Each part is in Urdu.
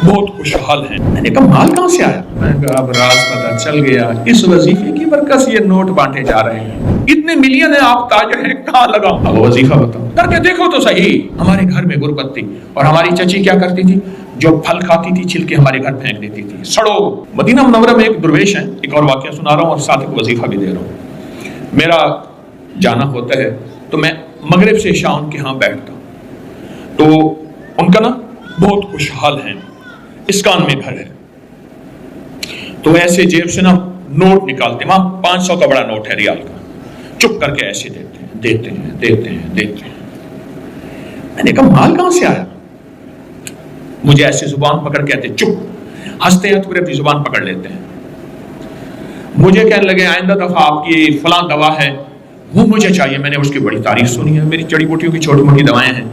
بہت خوشحال ہیں۔ میں نے کہا مال کہاں سے آیا؟ میں نے کہا اب راز پتہ چل گیا، اس وظیفے کی برکت سے یہ نوٹ بانٹے جا رہے ہیں، اتنے ملین ہیں، آپ تاجر ہیں، کہاں لگاؤں؟ اب وظیفہ بتاؤ، کر کے دیکھو تو صحیح۔ ہمارے گھر میں غربت تھی اور ہماری چچی کیا کرتی تھی، جو پھل کھاتی تھی چھل کے ہمارے گھر پھینک دیتی تھی، سڑو۔ مدینہ منورہ میں ایک درویش ہے، ایک اور واقعہ سنا رہا ہوں اور ساتھ ایک وظیفہ بھی دے رہا ہوں۔ میرا جانا ہوتا ہے تو میں مغرب سے عشاء ان کے ہاں بیٹھتا ہوں، تو ان کا نا بہت خوشحال ہیں، اسکان میں گھر ہے، تو ایسے جیب سے نا نوٹ نکالتے ہیں، وہاں 500 کا بڑا نوٹ ہے ریال کا، چپ کر کے ایسے دیتے ہیں۔ میں نے کہا مال کہاں سے آیا؟ مجھے ایسے زبان پکڑ کہتے چپ، ہنستے ہیں تو پھر اپنی زبان پکڑ لیتے ہیں۔ مجھے کہنے لگے آئندہ دفعہ آپ کی فلاں دوا ہے وہ مجھے چاہیے۔ میں نے اس کی بڑی تعریف سنی ہے، میری جڑی بوٹیوں کی چھوٹی موٹی دوائیں ہیں،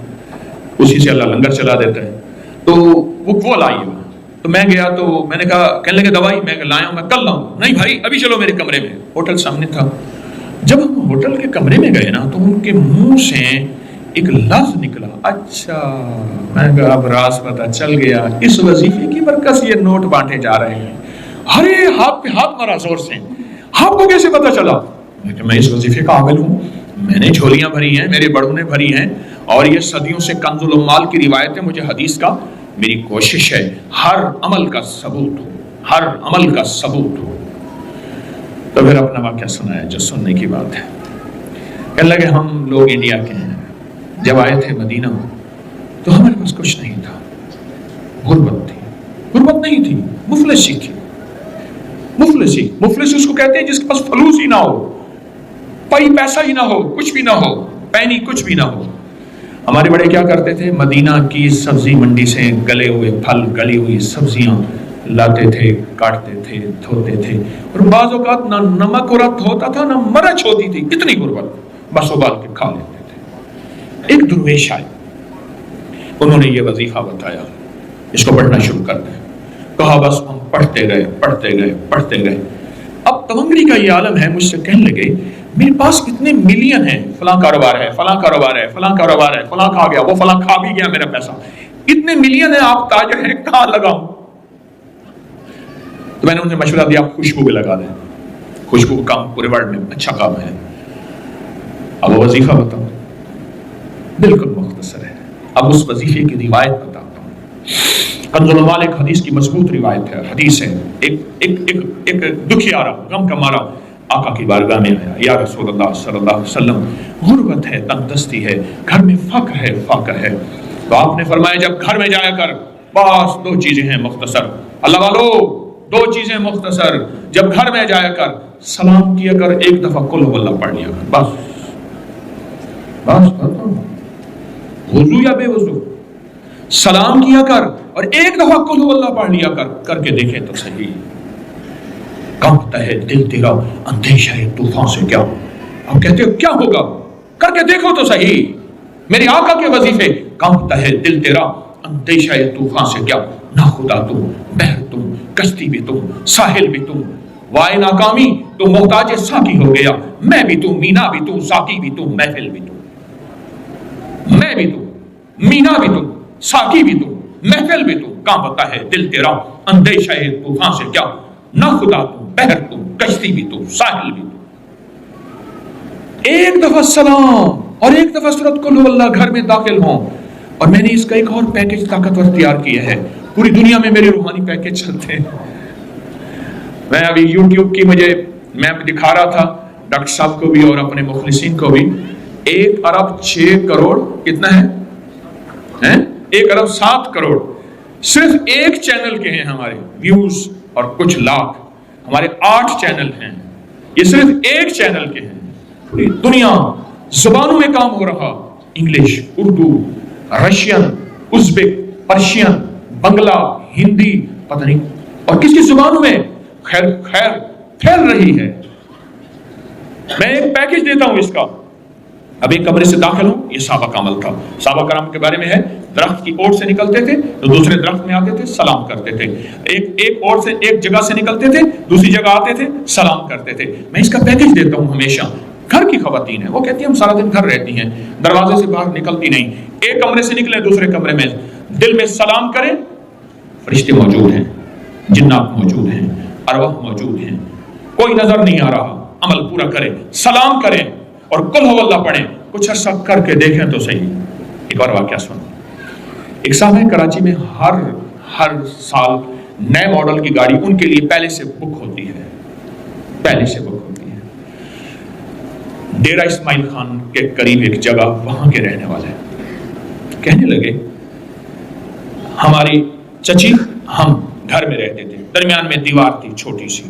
اسی سے اللہ لنگر چلا دیتا ہے، تو وہ لائیے۔ تو میں گیا تو میں نے کہا، کہنے لگے دوائی، میں لایا ہوں، میں کل لاؤں۔ نہیں بھائی ابھی چلو میرے کمرے میں، ہوٹل سامنے تھا۔ جب ہم ہوٹل کے کمرے میں گئے نا تو ان کے منہ سے ایک لفظ نکلا، اچھا۔ میں نے کہا اب راز پتہ چل گیا، اس وظیفے کی برکت سے یہ نوٹ بانٹے جا رہے ہیں۔ ارے ہاتھ پہ ہاتھ مارا زور سے، آپ کو کیسے پتہ چلا؟ میں اس وظیفے کا عامل ہوں، میں نے جھولیاں بھری ہیں، میرے بڑوں نے بھری ہیں، اور یہ صدیوں سے کنز العمال کی روایت ہے، مجھے حدیث کا، میری کوشش ہے ہر عمل کا ثبوت ہو، ہر عمل کا ثبوت ہو۔ تو پھر اپنا واقعہ سنایا جو سننے کی بات ہے۔ کہنے لگے ہم لوگ انڈیا کے ہیں، جب آئے تھے مدینہ تو ہمارے پاس کچھ نہیں تھا، غربت تھی، غربت نہیں تھی، مفلسی تھی۔ مفلسی اس کو کہتے ہیں جس کے پاس فلوس ہی نہ ہو، پائی پیسہ ہی نہ ہو، کچھ بھی نہ ہو، پینی کچھ بھی نہ ہو۔ ہمارے بڑے کیا کرتے تھے، مدینہ کی سبزی منڈی سے گلے ہوئے پھل، گلی ہوئی سبزیاں لاتے تھے، کاٹتے تھے، دھوتے تھے، اور بعض اوقات نہ نمک عورت ہوتا تھا نہ مرچ ہوتی تھی، اتنی غربت، بس ابال کے کھا لیتے تھے۔ ایک درویش آئے، انہوں نے یہ وظیفہ بتایا، اس کو پڑھنا شروع کر دیں۔ کہا بس ہم پڑھتے گئے۔ اب تمنگری کا یہ عالم ہے، مجھ سے کہنے لگے میرے پاس اتنے ملین ہیں، فلاں کاروبار ہے، فلاں کھا گیا، وہ فلاں کھا بھی گیا میرا پیسہ، اتنے ملین ہیں، آپ تاجر ہیں، کہاں لگاؤں؟ تو میں نے انہیں مشورہ دیا آپ خوشبو پہ لگا دیں، خوشبو کا کام پورے ورلڈ میں اچھا کام ہے۔ اب وہ وظیفہ بتاؤ، بالکل مختصر ہے۔ اب اس وظیفے کی روایت بتاتا ہوں۔ کنز العمال ایک حدیث کی مضبوط روایت ہے، حدیث ہے، ایک دکھیارا، غم کا مارا آقا کی بارگاہ میں آیا، یا رسول اللہ صلی اللہ علیہ وسلم، غربت ہے، تنگ دستی ہے، گھر میں فقر ہے۔ تو آپ نے فرمایا جب گھر میں جایا کر، بس 2 چیزیں ہیں مختصر، اللہ والو 2 چیزیں مختصر، جب گھر میں جایا کر سلام کیا کر، ایک دفعہ قل ہو اللہ پڑھ لیا کر، بس وضو یا بے وضو سلام کیا کر اور ایک دفعہ قل ہو اللہ پڑھ لیا کر کے دیکھیں تو صحیح۔ کانپتا ہے دل تیرا اندیشہ ہے طوفان سے کیا، آپ کہتے ہو کیا ہوگا، کر کے دیکھو تو صحیح، میرے آقا کے وظیفے۔ کانپتا ہے دل تیرا اندیشہ ہے طوفان سے کیا، نہ خدا تم، بحر تم، کشتی بھی تم، ساحل بھی تم، وائے ناکامی تو محتاج ساقی ہو گیا، میں بھی تم، مینا بھی تم، ساقی بھی تم، محفل بھی تم، میں بھی تم، مینا بھی تم، ساقی بھی تم، محفل بھی تم، کانپتا ہے دل تیرا اندیشہ ہے طوفان سے کیا، نہ خدا تم، بحر تم، کشتی بھی تم، ساحل بھی تم۔ ایک دفعہ سلام اور ایک دفعہ سورۃ قل ہو اللہ گھر میں داخل ہوں۔ اور میں نے اس کا ایک اور پیکج طاقتور تیار کیا ہے، پوری دنیا میں میرے روحانی پیکج چلتے ہیں۔ میں ابھی یوٹیوب کی میں دکھا رہا تھا ڈاکٹر صاحب کو بھی اور اپنے مخلصین کو بھی، 1 ارب 6 کروڑ کتنا ہے، 1 ارب 7 کروڑ صرف ایک چینل کے ہیں ہمارے ویوز، اور کچھ لاکھ، ہمارے 8 چینل ہیں، یہ صرف ایک چینل کے ہیں۔ پوری دنیا زبانوں میں کام ہو رہا، انگلش، اردو، رشین، ازبک، پرشین، بنگلہ، ہندی، پتہ نہیں اور کس کی زبانوں میں خیر پھیل رہی ہے۔ میں ایک پیکج دیتا ہوں اس کا۔ اب ایک کمرے سے داخل ہوں، یہ صحابہ کا عمل تھا، صحابہ کرام کے بارے میں ہے، درخت کی اوٹ سے نکلتے تھے تو دوسرے درخت میں آتے تھے، سلام کرتے تھے، ایک اوٹ سے ایک جگہ سے نکلتے تھے دوسری جگہ آتے تھے، سلام کرتے تھے۔ میں اس کا پیکج دیتا ہوں ہمیشہ۔ گھر کی خواتین ہیں، وہ کہتی ہیں ہم سارا دن گھر رہتی ہیں، دروازے سے باہر نکلتی نہیں، ایک کمرے سے نکلے دوسرے کمرے میں، دل میں سلام کریں، فرشتے موجود ہیں، جنات موجود ہیں، ارواح موجود ہیں، کوئی نظر نہیں آ رہا، عمل پورا کریں، سلام کریں اور قل ہو اللہ پڑھیں، کچھ عرصہ کر کے دیکھیں تو صحیح۔ ایک اور واقعہ سنو۔ ایک صاحب ہے کراچی میں، ہر سال نئے ماڈل کی گاڑی ان کے لیے پہلے سے بک ہوتی ہے، پہلے سے بک ہوتی ہے۔ ڈیرہ اسماعیل خان کے قریب ایک جگہ، وہاں کے رہنے والے کہنے لگے ہماری چچی، ہم گھر میں رہتے تھے، درمیان میں دیوار تھی چھوٹی سی،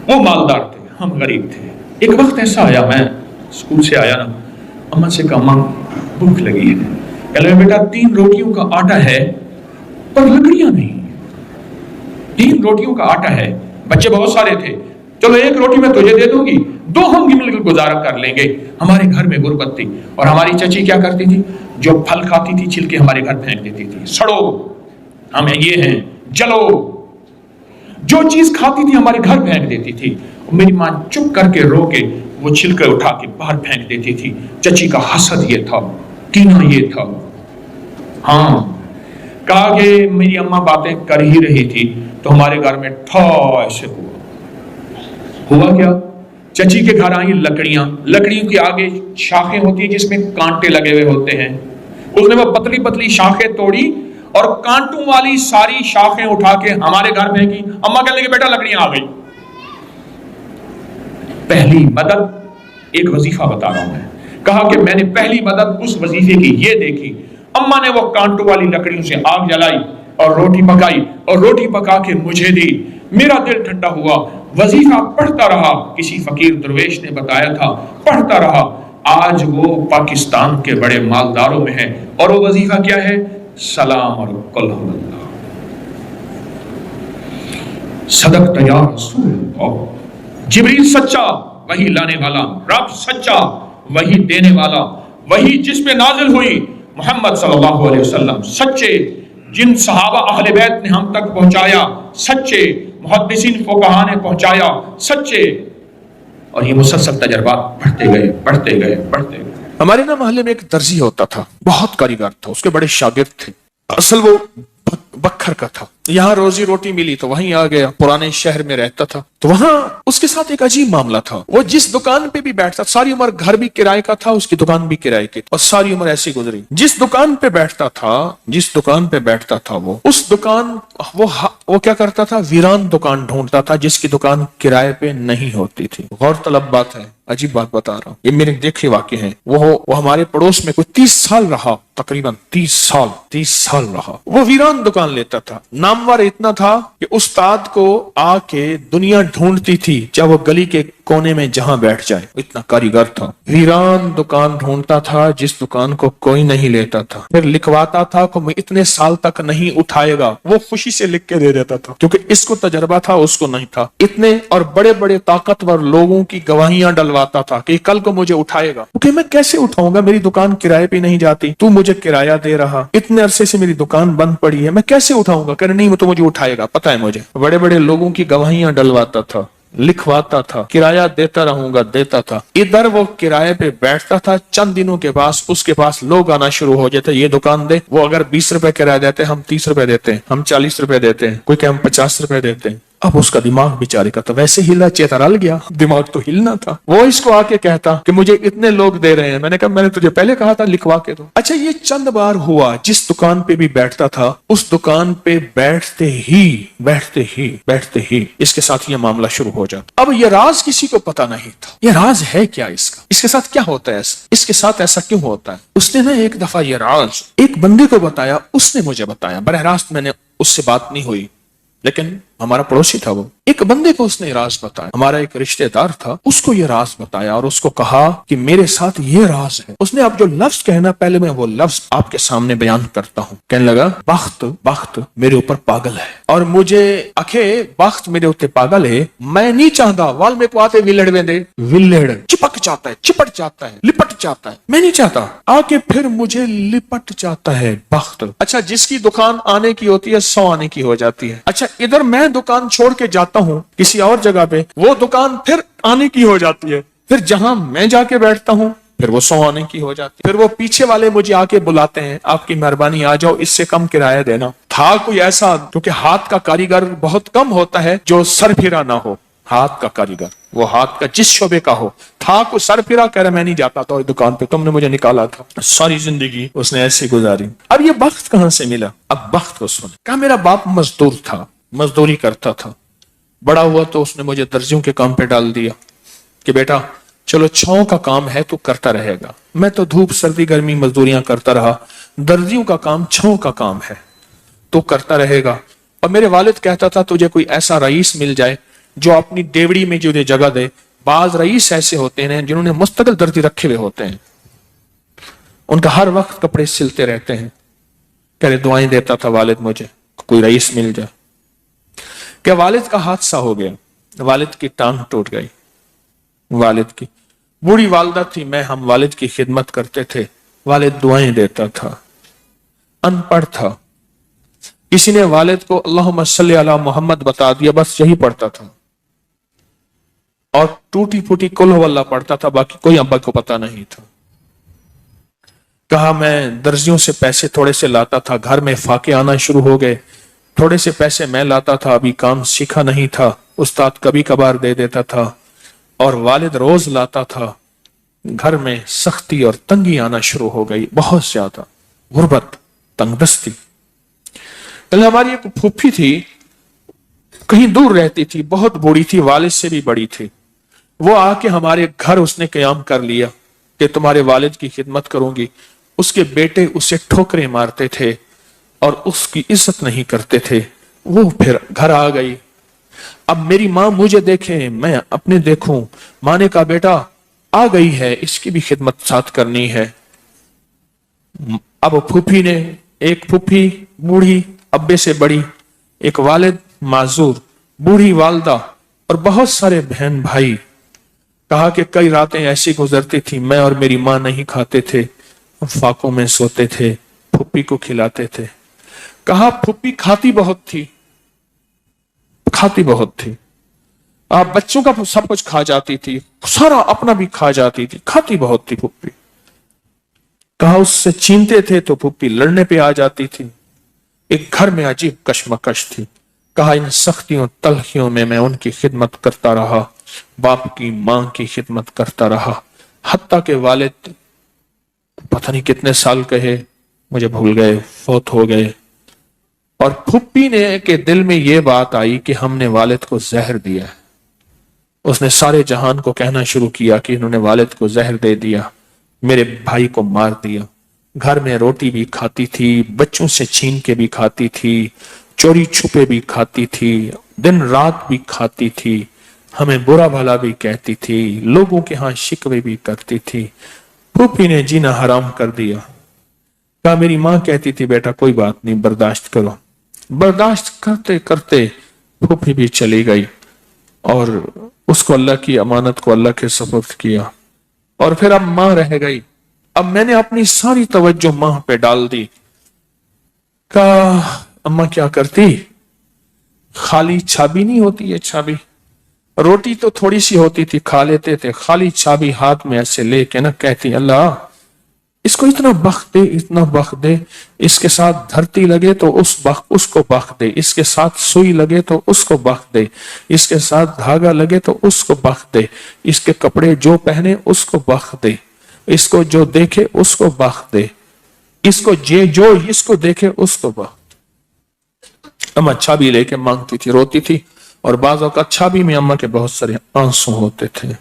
وہ مالدار تھے، ہم غریب تھے۔ ایک وقت ایسا آیا، میں اسکول سے آیا نا، اماں سے کہا ماں بھوک لگی ہے، کہنے لگے بیٹا 3 روٹیوں کا آٹا ہے پر لکڑیاں نہیں، 3 روٹیوں کا آٹا ہے، بچے بہت سارے تھے، چلو 1 روٹی میں تجھے دے دوں گی، 2 ہم مل کر گزارا کر لیں گے۔ ہمارے گھر میں غربت تھی اور ہماری چچی کیا کرتی تھی، جو پھل کھاتی تھی چھلکے ہمارے گھر پھینک دیتی تھی، سڑو ہمیں یہ ہیں، جلو، جو چیز کھاتی تھی ہمارے گھر پھینک دیتی تھی۔ میری ماں چپ کر کے رو کے وہ چھلکے اٹھا کے باہر پھینک دیتی تھی۔ چچی کا حسد یہ تھا، کینہ یہ تھا۔ ہاں، کہا کہ میری اماں باتیں کر ہی رہی تھی تو ہمارے گھر میں ایسے ہوا کیا، چچی کے گھر آئی لکڑیوں کے آگے شاخیں ہوتی ہیں جس میں کانٹے لگے ہوئے ہوتے ہیں، اس نے وہ پتلی پتلی شاخیں توڑی اور کانٹوں والی ساری شاخیں اٹھا کے ہمارے گھر پھینکی۔ اماں کہنے لگی بیٹا لکڑیاں آ گئی۔ پہلی مدد، ایک وظیفہ بتا رہا ہوں میں، کہا کہ میں نے پہلی مدد اس وظیفے کی یہ دیکھی، اماں نے وہ کانٹوں والی لکڑیوں سے آگ جلائی اور روٹی پکائی اور روٹی پکا کے مجھے دی، میرا دل ٹھنڈا ہوا، وظیفہ پڑھتا رہا، کسی فقیر درویش نے بتایا تھا، پڑھتا رہا، آج وہ پاکستان کے بڑے مالداروں میں ہے، اور وہ وظیفہ کیا ہے، سلام اور قل ہو اللہ۔ صدقت یا رسول اللہ۔ جبریل سچا، وہی لانے والا، رب سچا، وہی دینے والا، وہی جس پہ نازل ہوئی، محمد صلی اللہ علیہ وسلم سچے، جن صحابہ اہل بیت نے ہم تک پہنچایا سچے، محدثین فقہا نے پہنچایا سچے، اور یہ مسلسل تجربات بڑھتے گئے۔ ہمارے نا محلے میں ایک درزی ہوتا تھا، بہت کاریگر تھا، اس کے بڑے شاگرد تھے، اصل وہ بکھر کا تھا، یہاں روزی روٹی ملی تو وہیں آ گیا، پرانے شہر میں رہتا تھا، تو وہاں اس کے ساتھ ایک عجیب معاملہ تھا، وہ جس دکان پہ بھی بیٹھتا، ساری عمر گھر بھی کرائے کا تھا، اس کی دکان بھی کرائے کی، اور ساری عمر ایسی گزری، جس دکان پہ بیٹھتا تھا وہ اس دکان وہ کیا کرتا تھا، ویران دکان ڈھونڈتا تھا جس کی دکان کرائے پہ نہیں ہوتی تھی۔ غور طلب بات ہے، عجیب بات بتا رہا ہوں، یہ میرے دیکھے واقع ہیں۔ وہ ہمارے پڑوس میں کوئی 30 سال رہا، تقریباً 30 سال رہا، وہ ویران دکان لیتا تھا، نامور اتنا تھا کہ استاد کو آ کے دنیا ڈھونڈتی تھی چاہے وہ گلی کے کونے میں جہاں بیٹھ جائے، اتنا کاریگر تھا۔ ویران دکان ڈھونڈتا تھا جس دکان کو کوئی نہیں لیتا تھا، پھر لکھواتا تھا کہ میں اتنے سال تک نہیں اٹھائے گا، وہ خوشی سے لکھ کے دے دیتا تھا کیونکہ اس کو تجربہ تھا، اس کو نہیں تھا۔ اتنے اور بڑے بڑے طاقتور لوگوں کی گواہیاں ڈلواتا تھا کہ کل کو مجھے اٹھائے گا، کیونکہ میں کیسے اٹھاؤں گا، میری دکان کرائے پہ نہیں جاتی، تو مجھے کرایہ دے رہا، اتنے عرصے سے میری دکان بند پڑی ہے، میں کیسے اٹھاؤں گا، کہ نہیں وہ تو مجھے اٹھائے گا، پتہ ہے مجھے۔ بڑے بڑے لوگوں کی گواہیاں ڈلواتا تھا، لکھواتا تھا، کرایہ دیتا رہوں گا، دیتا تھا۔ ادھر وہ کرایے پہ بیٹھتا تھا، چند دنوں کے بعد اس کے پاس لوگ آنا شروع ہو جاتے، یہ دکان دے، وہ اگر 20 روپے کرایہ دیتے ہم 30 روپے دیتے ہیں، ہم 40 روپے دیتے ہیں، کوئی کہ ہم 50 روپے دیتے ہیں۔ اب اس کا دماغ بیچارے کا تو ویسے ہلا چیترال گیا، دماغ تو ہلنا تھا۔ وہ اس کو آ کے کہتا کہ مجھے اتنے لوگ دے رہے ہیں، میں نے کہا میں نے تجھے پہلے کہا تھا لکھوا کے دو۔ اچھا یہ چند بار ہوا، جس دکان پہ بھی بیٹھتا تھا اس دکان پہ بیٹھتے ہی اس کے ساتھ یہ معاملہ شروع ہو جاتا۔ اب یہ راز کسی کو پتا نہیں تھا، یہ راز ہے کیا، اس کے ساتھ کیا ہوتا ہے، اس کے ساتھ ایسا کیوں ہوتا ہے۔ اس نے نا ایک دفعہ یہ راز ایک بندے کو بتایا، اس نے مجھے بتایا، براہ راست میں نے اس سے بات نہیں ہوئی، لیکن ہمارا پڑوسی تھا، وہ ایک بندے کو اس نے راز بتایا، ہمارا ایک رشتہ دار تھا، اس کو یہ راز بتایا اور اس کو کہا کہ میرے ساتھ یہ راز ہے۔ اس نے اب جو لفظ کہنا، پہلے میں وہ لفظ آپ کے سامنے بیان کرتا ہوں۔ کہنے لگا بخت میرے اوپر پاگل ہے، اور مجھے بخت میرے اوپر پاگل ہے، میں نہیں چاہتا وال میں کو آتے ولڑ چپٹ جاتا ہے، لپٹ جاتا ہے، میں نہیں چاہتا، آ کے پھر مجھے لپٹ جاتا ہے بخت۔ اچھا جس کی دکان آنے کی ہوتی ہے 100 آنے کی ہو جاتی ہے۔ اچھا ادھر میں دکان چھوڑ کے جاتا ہوں کسی اور جگہ پہ، وہ دکان پھر آنے کی ہو جاتی ہے، پھر جہاں میں جا کے بیٹھتا ہوں پھر وہ 100 آنے کی ہو جاتی ہے، پھر وہ پیچھے والے مجھے آ کے بلاتے ہیں، آپ کی مہربانی آ جاؤ، اس سے کم کرایہ دینا۔ تھا کوئی ایسا, کیونکہ ہاتھ کا کاریگر بہت کم ہوتا ہے جو سر پھرا نہ ہو. ہاتھ کا کاریگر وہ ہاتھ کا جس شعبے کا ہو, تھا کوئی سر پھرا, کہہ رہا میں نہیں جاتا تھا دکان پہ, تم نے مجھے نکالا تھا. ساری زندگی اس نے ایسے گزاری. اب یہ بخت کہاں سے ملا؟ اب بخت کو سن. کہا میرا باپ مزدور تھا, مزدوری کرتا تھا. بڑا ہوا تو اس نے مجھے درزیوں کے کام پہ ڈال دیا کہ بیٹا چلو چھاؤں کا کام ہے تو کرتا رہے گا. میں تو دھوپ سردی گرمی مزدوریاں کرتا رہا, درزیوں کا کام چھاؤں کا کام ہے تو کرتا رہے گا. اور میرے والد کہتا تھا تجھے کوئی ایسا رئیس مل جائے جو اپنی ڈیوڑی میں جو جگہ دے. بعض رئیس ایسے ہوتے ہیں جنہوں نے مستقل درزی رکھے ہوئے ہوتے ہیں, ان کا ہر وقت کپڑے سلتے رہتے ہیں. کہہ رہے دعائیں دیتا تھا والد مجھے کوئی رئیس مل جائے. کہ والد کا حادثہ ہو گیا, والد کی ٹانگ ٹوٹ گئی. والد کی بوڑھی والدہ تھی, میں ہم والد کی خدمت کرتے تھے. والد دعائیں دیتا تھا, ان پڑھ تھا. کسی نے والد کو اللہم صلی علی محمد بتا دیا, بس یہی پڑھتا تھا. اور ٹوٹی پھوٹی قل ہو اللہ پڑھتا تھا, باقی کوئی ابا کو پتا نہیں تھا. کہا میں درزیوں سے پیسے تھوڑے سے لاتا تھا, گھر میں فاقے آنا شروع ہو گئے. تھوڑے سے پیسے میں لاتا تھا, ابھی کام سیکھا نہیں تھا, استاد کبھی کبھار دے دیتا تھا. اور والد روز لاتا تھا. گھر میں سختی اور تنگی آنا شروع ہو گئی, بہت زیادہ غربت, تنگ دستی. ہماری ایک پھوپھی تھی, کہیں دور رہتی تھی, بہت بوڑھی تھی, والد سے بھی بڑی تھی. وہ آ کے ہمارے گھر اس نے قیام کر لیا کہ تمہارے والد کی خدمت کروں گی. اس کے بیٹے اسے ٹھوکریں مارتے تھے اور اس کی عزت نہیں کرتے تھے. وہ پھر گھر آ گئی. اب میری ماں مجھے دیکھے, میں اپنے دیکھوں. ماں نے کہا بیٹا آ گئی ہے, اس کی بھی خدمت ساتھ کرنی ہے. اب پھوپھی نے, ایک پھوپھی بوڑھی ابے سے بڑی, ایک والد معذور, بوڑھی والدہ اور بہت سارے بہن بھائی. کہا کہ کئی راتیں ایسی گزرتی تھی, میں اور میری ماں نہیں کھاتے تھے, فاقوں میں سوتے تھے, پھوپھی کو کھلاتے تھے. کہا پھوپھی کھاتی بہت تھی, کھاتی بہت تھی. آپ بچوں کا سب کچھ کھا جاتی تھی, سارا اپنا بھی کھا جاتی تھی, کھاتی بہت تھی پھوپھی. کہا اس سے چھینتے تھے تو پھوپھی لڑنے پہ آ جاتی تھی. ایک گھر میں عجیب کشمکش تھی. کہا ان سختیوں تلخیوں میں ان کی خدمت کرتا رہا, باپ کی ماں کی خدمت کرتا رہا, حتیٰ کہ والد پتہ نہیں کتنے سال کہے مجھے بھول گئے, فوت ہو گئے. اور پھوپھی نے کہ دل میں یہ بات آئی کہ ہم نے والد کو زہر دیا ہے. اس نے سارے جہان کو کہنا شروع کیا کہ انہوں نے والد کو زہر دے دیا, میرے بھائی کو مار دیا. گھر میں روٹی بھی کھاتی تھی, بچوں سے چھین کے بھی کھاتی تھی, چوری چھپے بھی کھاتی تھی, دن رات بھی کھاتی تھی, ہمیں برا بھلا بھی کہتی تھی, لوگوں کے ہاں شکوے بھی کرتی تھی. پھوپھی نے جینا حرام کر دیا. کہا میری ماں کہتی تھی بیٹا کوئی بات نہیں, برداشت کرو. برداشت کرتے کرتے پھوپھی بھی چلی گئی اور اس کو اللہ کی امانت کو اللہ کے سپرد کیا. اور پھر اب ماں رہ گئی. اب میں نے اپنی ساری توجہ ماں پہ ڈال دی. کہا اماں کیا کرتی, خالی چھابی نہیں ہوتی ہے, چھابی روٹی تو تھوڑی سی ہوتی تھی, کھا لیتے تھے, خالی چھابی ہاتھ میں ایسے لے کے نا کہتی اللہ اس کو اتنا بخت دے, اتنا بخت دے, اس کے ساتھ دھرتی لگے تو اس کو بخت دے, اس کے ساتھ سوئی لگے تو اس کو بخت دے, اس کے ساتھ دھاگا لگے تو اس کو بخت دے, اس کے کپڑے جو پہنے اس کو بخت دے, اس کو جو دیکھے اس کو بخت دے, اس کو جو اس کو دیکھے اس کو بخت. اماں چھابی لے کے مانگتی تھی, روتی تھی, اور بعض اوقات چھابی میں اماں کے بہت سارے آنسو ہوتے تھے.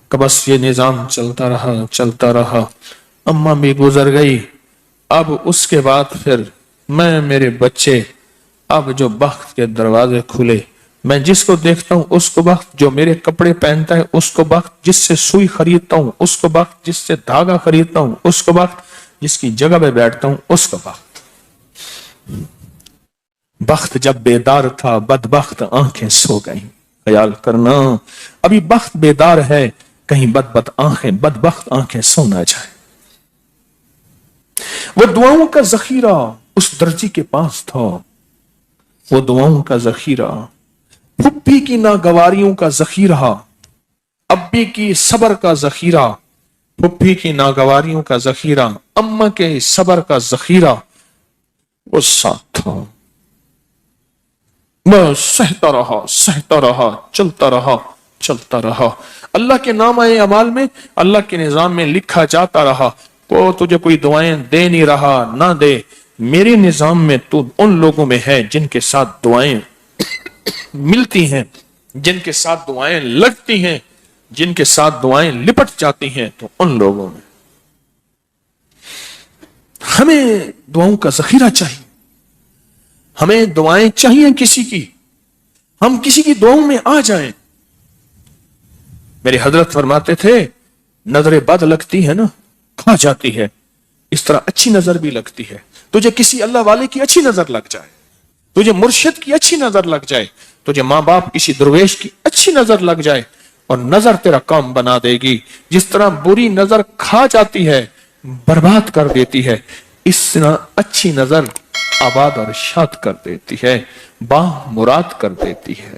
کہ بس یہ نظام چلتا رہا چلتا رہا. اماں بھی گزر گئی. اب اس کے بعد پھر میں, میرے بچے, اب جو بخت کے دروازے کھلے, میں جس کو دیکھتا ہوں اس کو بخت, جو میرے کپڑے پہنتا ہے اس کو بخت, جس سے سوئی خریدتا ہوں اس کو بخت, جس سے دھاگا خریدتا ہوں اس کو بخت, جس کی جگہ پہ بیٹھتا ہوں اس کو بخت. بخت جب بیدار تھا بدبخت آنکھیں سو گئیں. خیال کرنا ابھی بخت بیدار ہے, کہیں بدبخت آنکھیں سو نہ جائے. وہ دعاؤں کا ذخیرہ اس درجی کے پاس تھا, وہ دعاؤں کا ذخیرہ, پھپھی کی ناگواریوں کا ذخیرہ, ابی کی صبر کا ذخیرہ, پھپھی کی ناگواریوں کا ذخیرہ, اماں کے صبر کا ذخیرہ وہ ساتھ تھا. بس سہتا رہا چلتا رہا اللہ کے نام اعمال میں اللہ کے نظام میں لکھا جاتا رہا. وہ تجھے کوئی دعائیں دے نہیں رہا، نہ دے، میرے نظام میں تو ان لوگوں میں ہے جن کے ساتھ دعائیں ملتی ہیں، جن کے ساتھ دعائیں لگتی ہیں، جن کے ساتھ دعائیں لپٹ جاتی ہیں، تو ان لوگوں میں. ہمیں دعاؤں کا ذخیرہ چاہیے، ہمیں دعائیں چاہیے کسی کی، ہم کسی کی دعاؤں میں آ جائیں. میرے حضرت فرماتے تھے نظر بد لگتی ہے نا کھا جاتی ہے، اس طرح اچھی نظر بھی لگتی ہے. تجھے کسی اللہ والے کی اچھی نظر لگ جائے، تجھے مرشد کی اچھی نظر لگ جائے، تجھے ماں باپ کسی درویش کی اچھی نظر لگ جائے، اور نظر تیرا کام بنا دے گی. جس طرح بری نظر کھا جاتی ہے، برباد کر دیتی ہے، اس طرح اچھی نظر آباد اور شاد کر دیتی ہے، باہ مراد کر دیتی ہے.